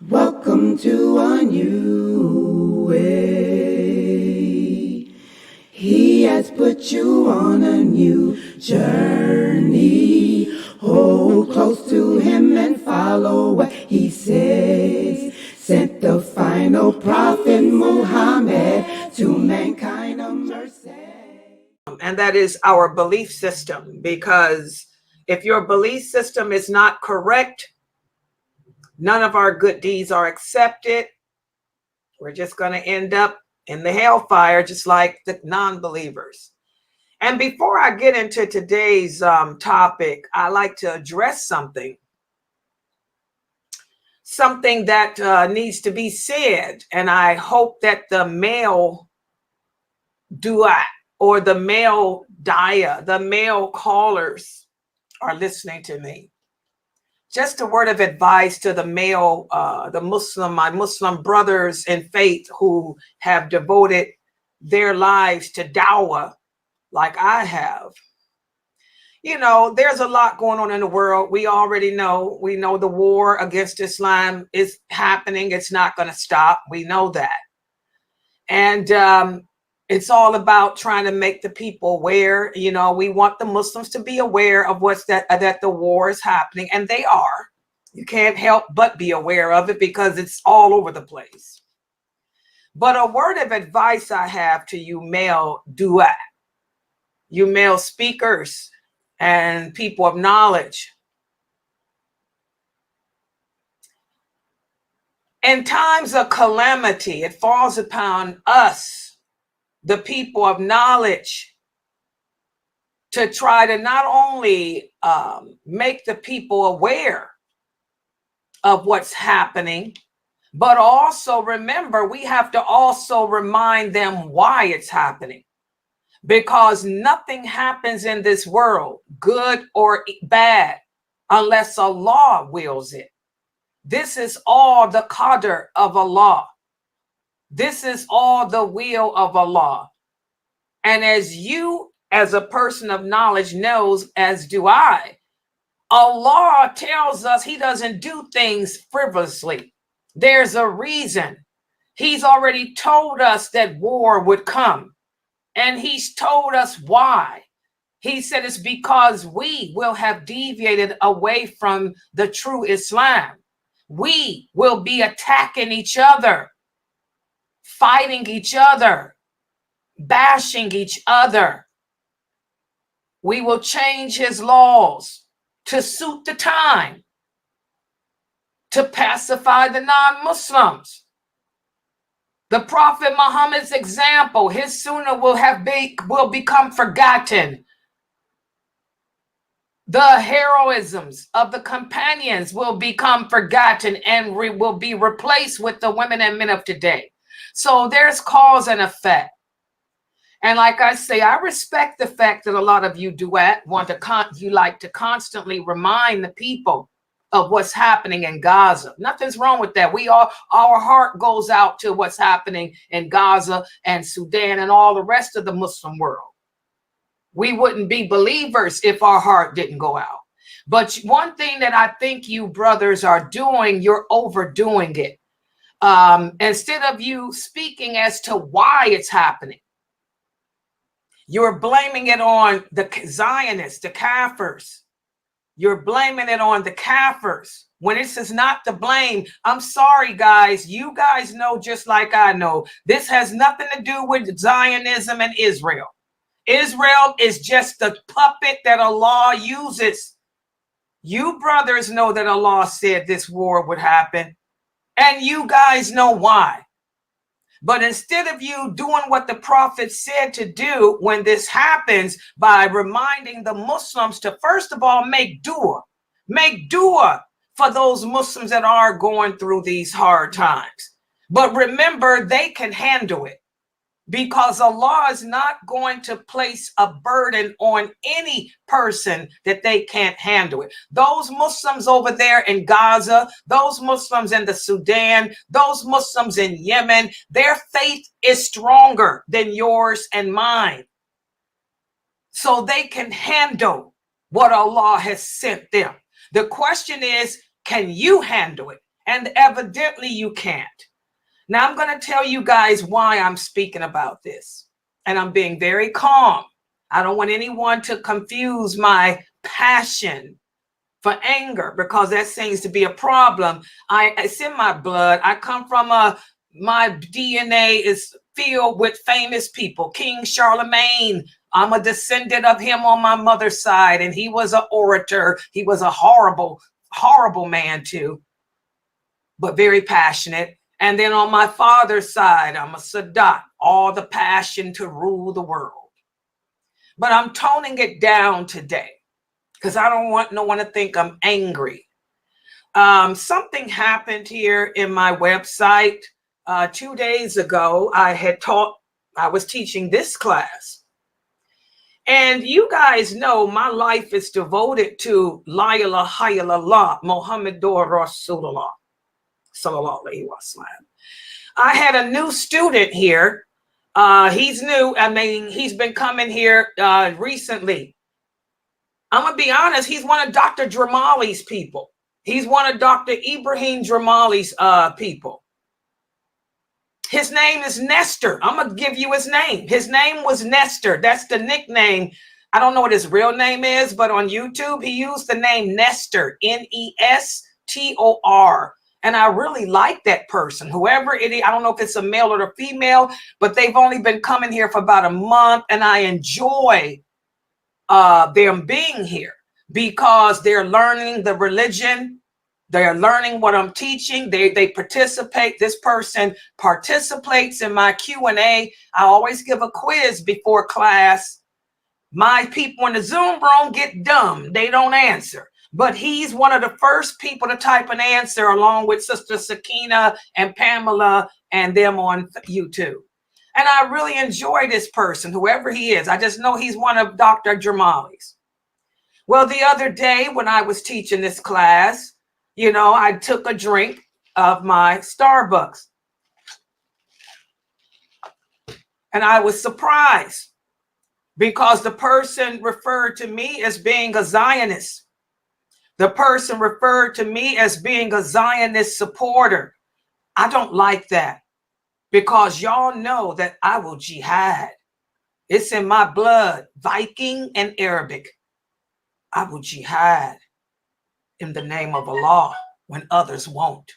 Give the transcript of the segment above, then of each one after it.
Welcome to a new way. He has put you on a new journey. Hold close to him and follow what he says. Sent the final prophet Muhammad to mankind a mercy. And that is our belief system, because if your belief system is not correct, none of our good deeds are accepted. We're just going to end up in the hellfire, just like the non-believers. And before I get into today's topic, I like to address something that needs to be said. And I hope that the male dua or the male daya, the male callers are listening to me. Just a word of advice to the male, my Muslim brothers in faith who have devoted their lives to dawah like I have. You know, there's a lot going on in the world. We already know. We know the war against Islam is happening. It's not going to stop. We know that. And it's all about trying to make the people aware. You know, we want the Muslims to be aware of that the war is happening, and they are. You can't help but be aware of it because it's all over the place. But a word of advice I have to you male dua, you male speakers and people of knowledge. In times of calamity, it falls upon us, the people of knowledge, to try to not only make the people aware of what's happening, but also remember, we have to also remind them why it's happening. Because nothing happens in this world, good or bad, unless Allah wills it. This is all the qadr of Allah. This is all the will of Allah. And as you, as a person of knowledge, knows, as do I, Allah tells us he doesn't do things frivolously. There's a reason. He's already told us that war would come. And he's told us why. He said it's because we will have deviated away from the true Islam. We will be attacking each other, fighting each other, bashing each other. We will change his laws to suit the time, to pacify the non-Muslims. The Prophet Muhammad's example, his sunnah will become forgotten. The heroisms of the companions will become forgotten and will be replaced with the women and men of today. So there's cause and effect. And like I say, I respect the fact that a lot of you you like to constantly remind the people of what's happening in Gaza. Nothing's wrong with that. Our heart goes out to what's happening in Gaza and Sudan and all the rest of the Muslim world. We wouldn't be believers if our heart didn't go out. But one thing that I think you brothers are doing, you're overdoing it. Instead of you speaking as to why it's happening, you're blaming it on the Zionists, the Kafirs. You're blaming it on the Kafirs when this is not the blame. I'm sorry, guys. You guys know just like I know. This has nothing to do with Zionism and Israel. Israel is just the puppet that Allah uses. You brothers know that Allah said this war would happen, and you guys know why. But instead of you doing what the Prophet said to do when this happens, by reminding the Muslims to, first of all, make dua for those Muslims that are going through these hard times. But remember, they can handle it, because Allah is not going to place a burden on any person that they can't handle it. Those Muslims over there in Gaza, those Muslims in the Sudan, those Muslims in Yemen, their faith is stronger than yours and mine. So they can handle what Allah has sent them. The question is, can you handle it? And evidently you can't. Now I'm going to tell you guys why I'm speaking about this. And I'm being very calm. I don't want anyone to confuse my passion for anger, because that seems to be a problem. It's in my blood. I come from my DNA is filled with famous people. King Charlemagne, I'm a descendant of him on my mother's side, and he was an orator. He was a horrible, horrible man too, but very passionate. And then on my father's side, I'm a Sadat, all the passion to rule the world. But I'm toning it down today because I don't want no one to think I'm angry. Something happened here in my website 2 days ago. I was teaching this class. And you guys know my life is devoted to La ilaha illallah, Muhammadur Rasulullah, sallallahu alaihi wasallam. I had a new student here. He's new. I mean, he's been coming here recently. I'm going to be honest. He's one of Dr. Dramali's people. He's one of Dr. Ibrahim Dramali's people. His name is Nestor. I'm going to give you his name. His name was Nestor. That's the nickname. I don't know what his real name is, but on YouTube, he used the name Nestor, Nestor. And I really like that person, whoever it is. I don't know if it's a male or a female, but they've only been coming here for about a month. And I enjoy them being here because they're learning the religion. They're learning what I'm teaching. They participate. This person participates in my Q&A. I always give a quiz before class. My people in the Zoom room get dumb. They don't answer. But he's one of the first people to type an answer, along with Sister Sakina and Pamela and them on YouTube. And I really enjoy this person, whoever he is. I just know he's one of Dr. Dramali's. Well, the other day when I was teaching this class, you know, I took a drink of my Starbucks. And I was surprised because the person referred to me as being a Zionist. The person referred to me as being a Zionist supporter. I don't like that because y'all know that I will jihad. It's in my blood, Viking and Arabic. I will jihad in the name of Allah when others won't.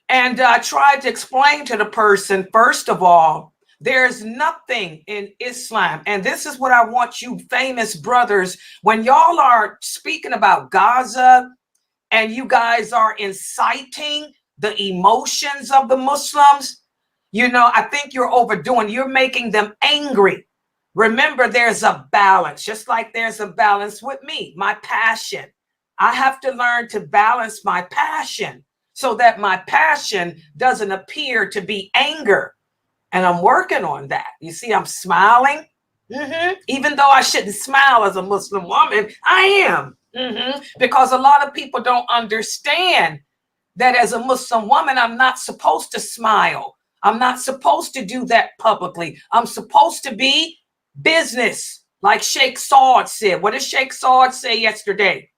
And I tried to explain to the person, first of all, there's nothing in Islam. And this is what I want you famous brothers, when y'all are speaking about Gaza and you guys are inciting the emotions of the Muslims, you know, I think you're overdoing, you're making them angry. Remember, there's a balance, just like there's a balance with me, my passion. I have to learn to balance my passion so that my passion doesn't appear to be anger. And I'm working on that. You see, I'm smiling. Even though I shouldn't smile as a Muslim woman, I am. Because a lot of people don't understand that as a Muslim woman, I'm not supposed to smile. I'm not supposed to do that publicly. I'm supposed to be business, like Sheikh Saud said. What did Sheikh Saud say yesterday?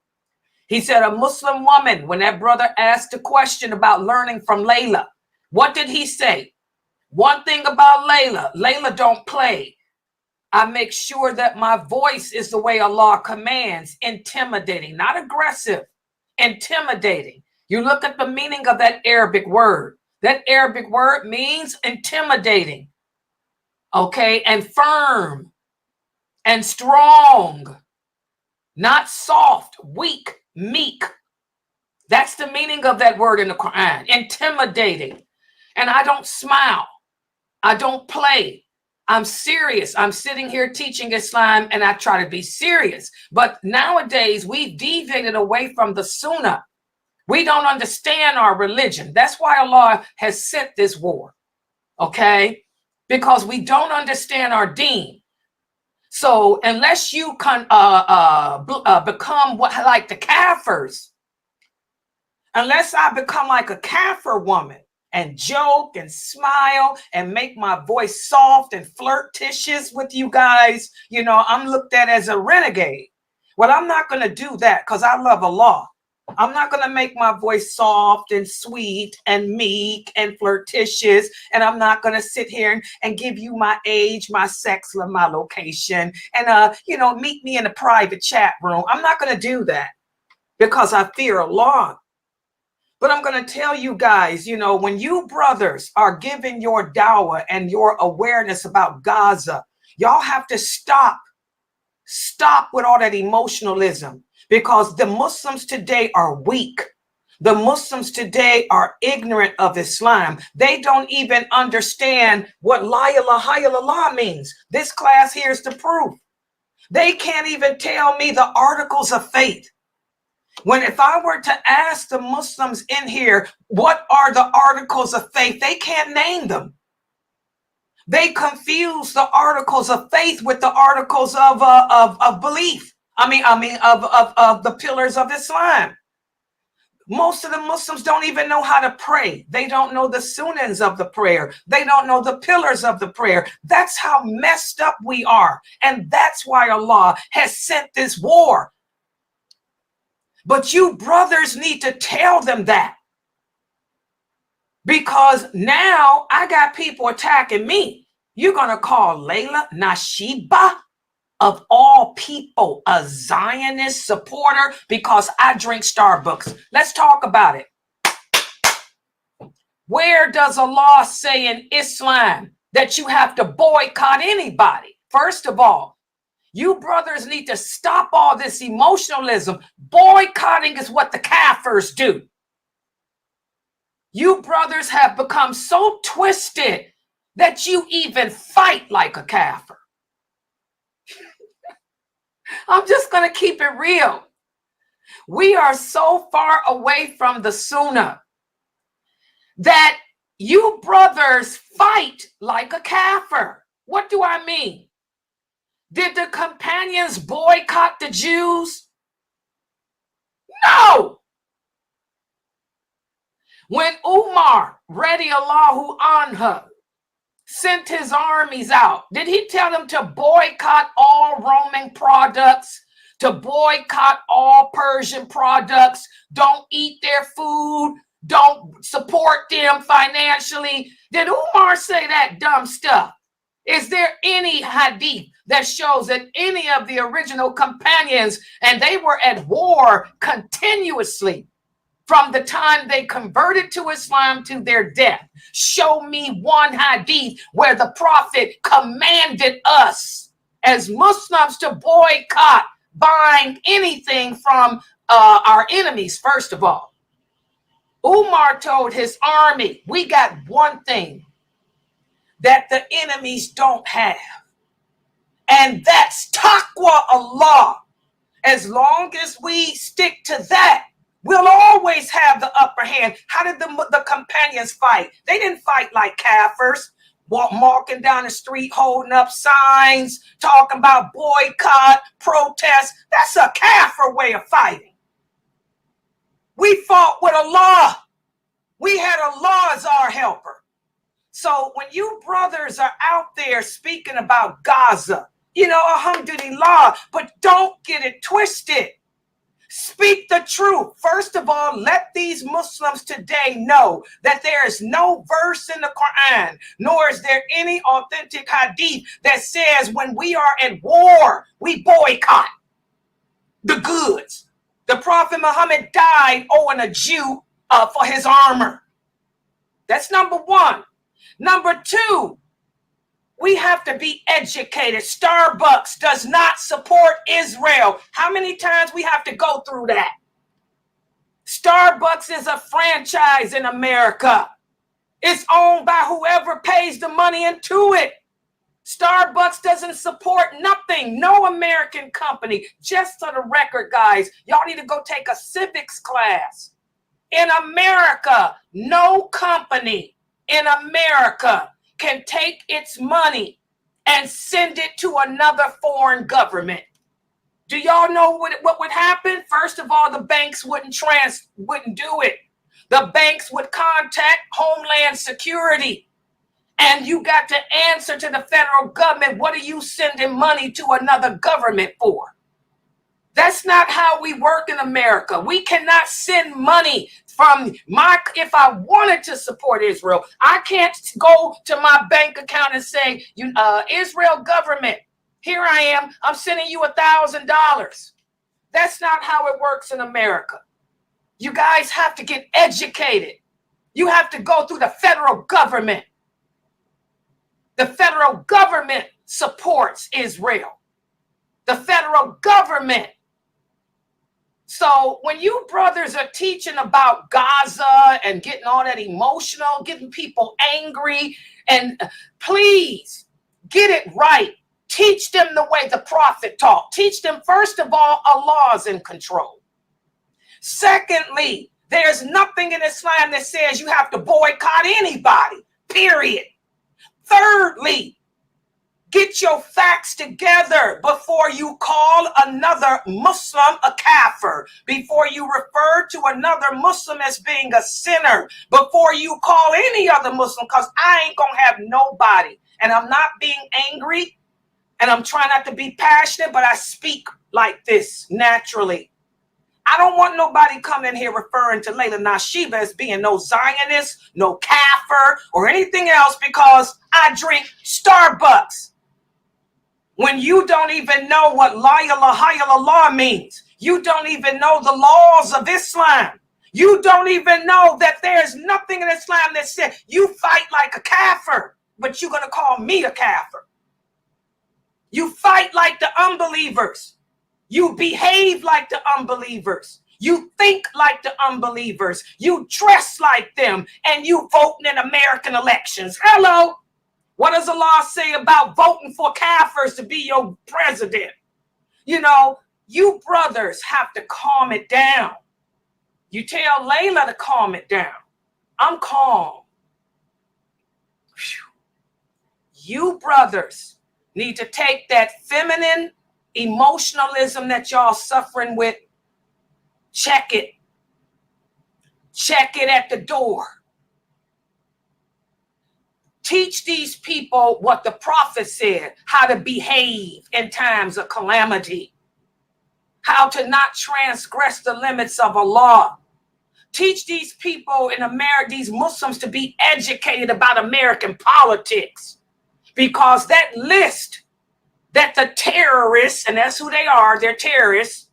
He said a Muslim woman, when that brother asked a question about learning from Laila, what did he say? One thing about Laila don't play. I make sure that my voice is the way Allah commands, intimidating, not aggressive, intimidating. You look at the meaning of that Arabic word. That Arabic word means intimidating, okay, and firm and strong, not soft, weak, meek. That's the meaning of that word in the Quran, intimidating. And I don't smile. I don't play. I'm serious. I'm sitting here teaching Islam and I try to be serious. But nowadays we've deviated away from the Sunnah. We don't understand our religion. That's why Allah has sent this war. Okay? Because we don't understand our deen. So unless you can become like the Kafirs, unless I become like a Kafir woman and joke and smile and make my voice soft and flirtatious with you guys, you know, I'm looked at as a renegade. Well, I'm not going to do that because I love Allah. I'm not going to make my voice soft and sweet and meek and flirtatious. And I'm not going to sit here and give you my age, my sex, or my location. And, meet me in a private chat room. I'm not going to do that because I fear Allah. But I'm going to tell you guys, when you brothers are giving your dawah and your awareness about Gaza, y'all have to stop with all that emotionalism, because the Muslims today are weak. The Muslims today are ignorant of Islam. They don't even understand what La ilaha illallah means. This class here is the proof. They can't even tell me the articles of faith. If I were to ask the Muslims in here, what are the articles of faith? They can't name them. They confuse the articles of faith with the articles of belief. Of the pillars of Islam. Most of the Muslims don't even know how to pray. They don't know the sunnahs of the prayer. They don't know the pillars of the prayer. That's how messed up we are. And that's why Allah has sent this war. But you brothers need to tell them that. Because now I got people attacking me. You're going to call Laila Nasheeba, of all people, a Zionist supporter because I drink Starbucks. Let's talk about it. Where does Allah say in Islam that you have to boycott anybody? First of all, you brothers need to stop all this emotionalism. Boycotting is what the kafirs do. You brothers have become so twisted that you even fight like a kafir. I'm just going to keep it real. We are so far away from the Sunnah that you brothers fight like a kafir. What do I mean? Did the companions boycott the Jews? No. When Umar, radiallahu anhu, sent his armies out, did he tell them to boycott all Roman products, to boycott all Persian products, don't eat their food, don't support them financially? Did Umar say that dumb stuff? Is there any hadith that shows that any of the original companions, and they were at war continuously from the time they converted to Islam to their death? Show me one hadith where the Prophet commanded us as Muslims to boycott buying anything from our enemies. First of all, Umar told his army, we got one thing that the enemies don't have, and that's taqwa Allah. As long as we stick to that, we'll always have the upper hand. How did the companions fight? They didn't fight like kafirs, walking down the street, holding up signs, talking about boycott, protest. That's a kafir way of fighting. We fought with Allah. We had Allah as our helper. So when you brothers are out there speaking about Gaza, alhamdulillah, but don't get it twisted. Speak the truth. First of all, let these Muslims today know that there is no verse in the Quran, nor is there any authentic hadith that says when we are at war, we boycott the goods. The Prophet Muhammad died owing a Jew for his armor. That's number one. Number two, we have to be educated. Starbucks does not support Israel. How many times we have to go through that? Starbucks is a franchise in America. It's owned by whoever pays the money into it. Starbucks doesn't support nothing, no American company. Just for the record, guys, y'all need to go take a civics class. In America, no company in America can take its money and send it to another foreign government. Do y'all know what would happen? First of all, the banks wouldn't do it. The banks would contact Homeland Security. And you got to answer to the federal government, what are you sending money to another government for? That's not how we work in America. We cannot send money from if I wanted to support Israel, I can't go to my bank account and say, Israel government, here I am, I'm sending you $1,000. That's not how it works in America. You guys have to get educated. You have to go through the federal government. The federal government supports Israel. The federal government. So when you brothers are teaching about Gaza and getting all that emotional, getting people angry, and please get it right. Teach them the way the prophet taught. Teach them, first of all, Allah's in control. Secondly, there's nothing in Islam that says you have to boycott anybody, period. Thirdly, get your facts together before you call another Muslim a kafir, before you refer to another Muslim as being a sinner, before you call any other Muslim, because I ain't gonna have nobody. And I'm not being angry, and I'm trying not to be passionate, but I speak like this naturally. I don't want nobody coming in here referring to Laila Nasheeba as being no Zionist, no kafir, or anything else because I drink Starbucks. When you don't even know what la ilaha illallah means. You don't even know the laws of Islam. You don't even know that there's nothing in Islam that says you fight like a kafir, but you're going to call me a kafir. You fight like the unbelievers. You behave like the unbelievers. You think like the unbelievers. You dress like them, and you voting in American elections. Hello. What does Allah say about voting for kafirs to be your president? You know, you brothers have to calm it down. You tell Layla to calm it down. I'm calm. Whew. You brothers need to take that feminine emotionalism that y'all suffering with, check it. Check it at the door. Teach these people what the prophet said, how to behave in times of calamity, how to not transgress the limits of Allah. Teach these people in America, these Muslims, to be educated about American politics, because that list that the terrorists, and that's who they are, they're terrorists.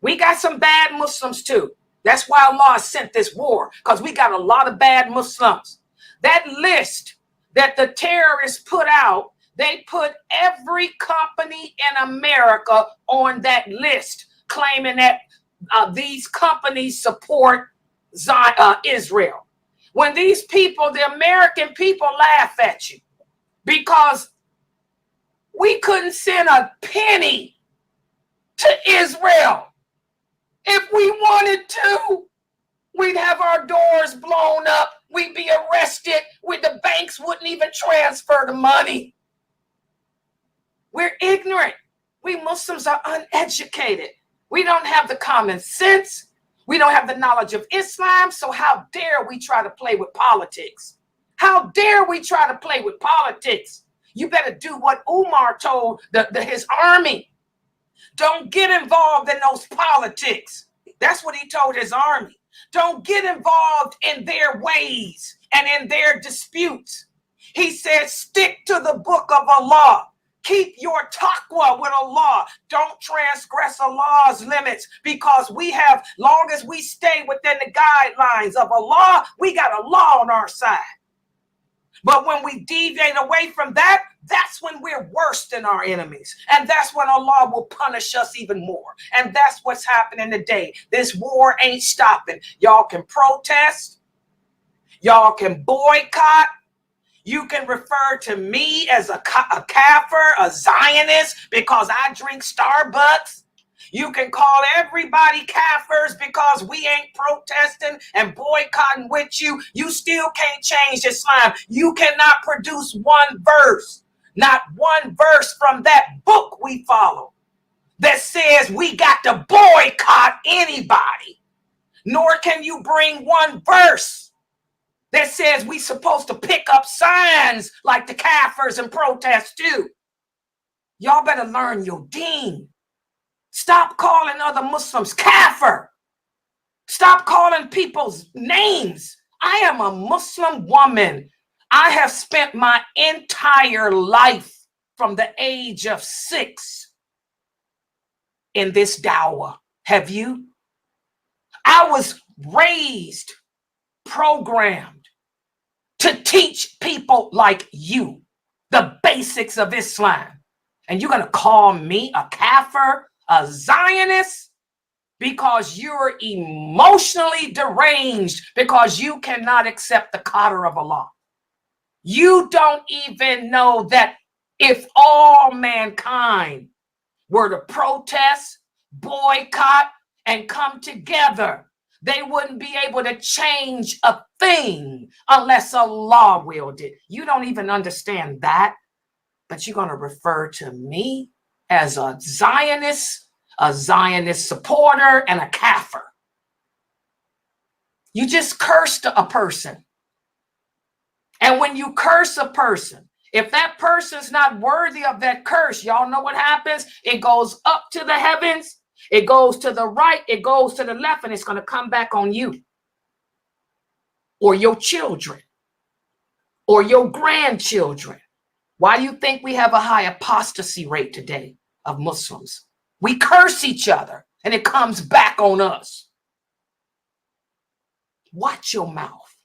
We got some bad Muslims too. That's why Allah sent this war, because we got a lot of bad Muslims. That list that the terrorists put out, they put every company in America on that list, claiming that these companies support Israel. When these people, the American people, laugh at you because we couldn't send a penny to Israel. If we wanted to, we'd have our doors blown up. We'd be arrested. The banks wouldn't even transfer the money. We're ignorant. We Muslims are uneducated. We don't have the common sense. We don't have the knowledge of Islam. So how dare we try to play with politics? How dare we try to play with politics? You better do what Umar told his army. Don't get involved in those politics. That's what he told his army. Don't get involved in their ways and in their disputes. He said, stick to the book of Allah. Keep your taqwa with Allah. Don't transgress Allah's limits, because we have, long as we stay within the guidelines of Allah, we got Allah on our side. But when we deviate away from that, that's when we're worse than our enemies. And that's when Allah will punish us even more. And that's what's happening today. This war ain't stopping. Y'all can protest. Y'all can boycott. You can refer to me as a kafir, a Zionist, because I drink Starbucks. You can call everybody kafirs because we ain't protesting and boycotting with you. You still can't change Islam. You cannot produce one verse, not one verse from that book we follow that says we got to boycott anybody. Nor can you bring one verse that says we supposed to pick up signs like the kafirs and protest too. Y'all better learn your deen. Stop calling other Muslims kafir. Stop calling people's names. I am a Muslim woman. I have spent my entire life from the age of 6 in this dawah. Have you? I was raised, programmed to teach people like you the basics of Islam. And you're going to call me a kafir, a Zionist, because you're emotionally deranged, because you cannot accept the qadr of Allah. You don't even know that if all mankind were to protest, boycott, and come together, they wouldn't be able to change a thing unless Allah willed it. You don't even understand that, but you're going to refer to me as a Zionist supporter, and a kafir. You just cursed a person. And when you curse a person, if that person's not worthy of that curse, y'all know what happens? It goes up to the heavens, it goes to the right, it goes to the left, and it's going to come back on you or your children or your grandchildren. Why do you think we have a high apostasy rate today of Muslims? We curse each other and it comes back on us. Watch your mouth.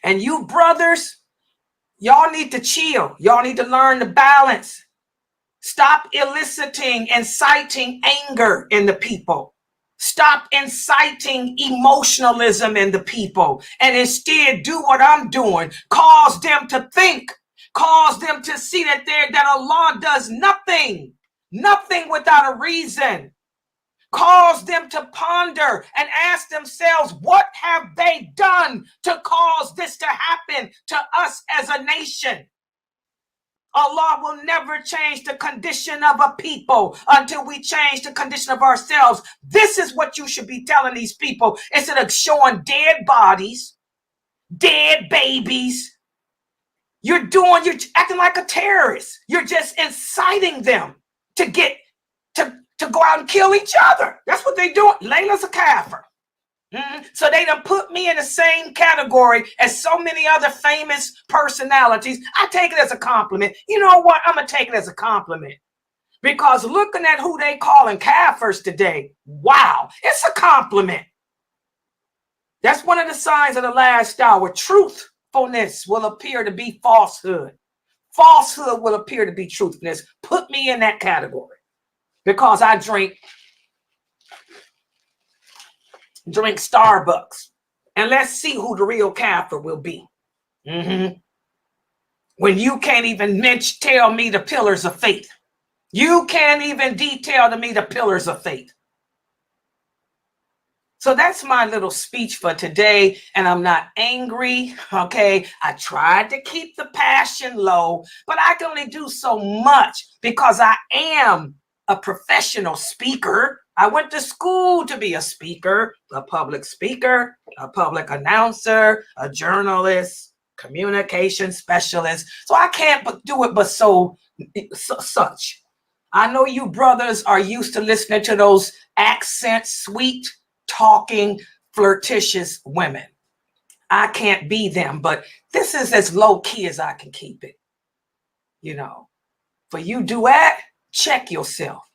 And you brothers, y'all need to chill. Y'all need to learn to balance. Stop eliciting, inciting anger in the people. Stop inciting emotionalism in the people. And instead do what I'm doing. Cause them to think. Cause them to see that Allah does nothing without a reason. Cause them to ponder and ask themselves, what have they done to cause this to happen to us as a nation? Allah will never change the condition of a people until we change the condition of ourselves. This is what you should be telling these people instead of showing dead bodies, dead babies. You're acting like a terrorist. You're just inciting them to go out and kill each other. That's what they do. Layla's a kafir. So they done put me in the same category as so many other famous personalities. I take it as a compliment. You know what? I'm going to take it as a compliment. Because looking at who they calling kafirs today, wow, it's a compliment. That's one of the signs of the last hour. Truthfulness will appear to be falsehood. Falsehood will appear to be truthfulness. Put me in that category. Because I drink Starbucks. And let's see who the real kafir will be. When you can't even tell me the pillars of faith. You can't even detail to me the pillars of faith. So that's my little speech for today. And I'm not angry. Okay. I tried to keep the passion low, but I can only do so much because I am a professional speaker. I went to school to be a speaker, a public announcer, a journalist, communication specialist. So I can't do it but such. I know you brothers are used to listening to those accent, sweet talking, flirtatious women. I can't be them, but this is as low key as I can keep it. You know, for you duet, check yourself.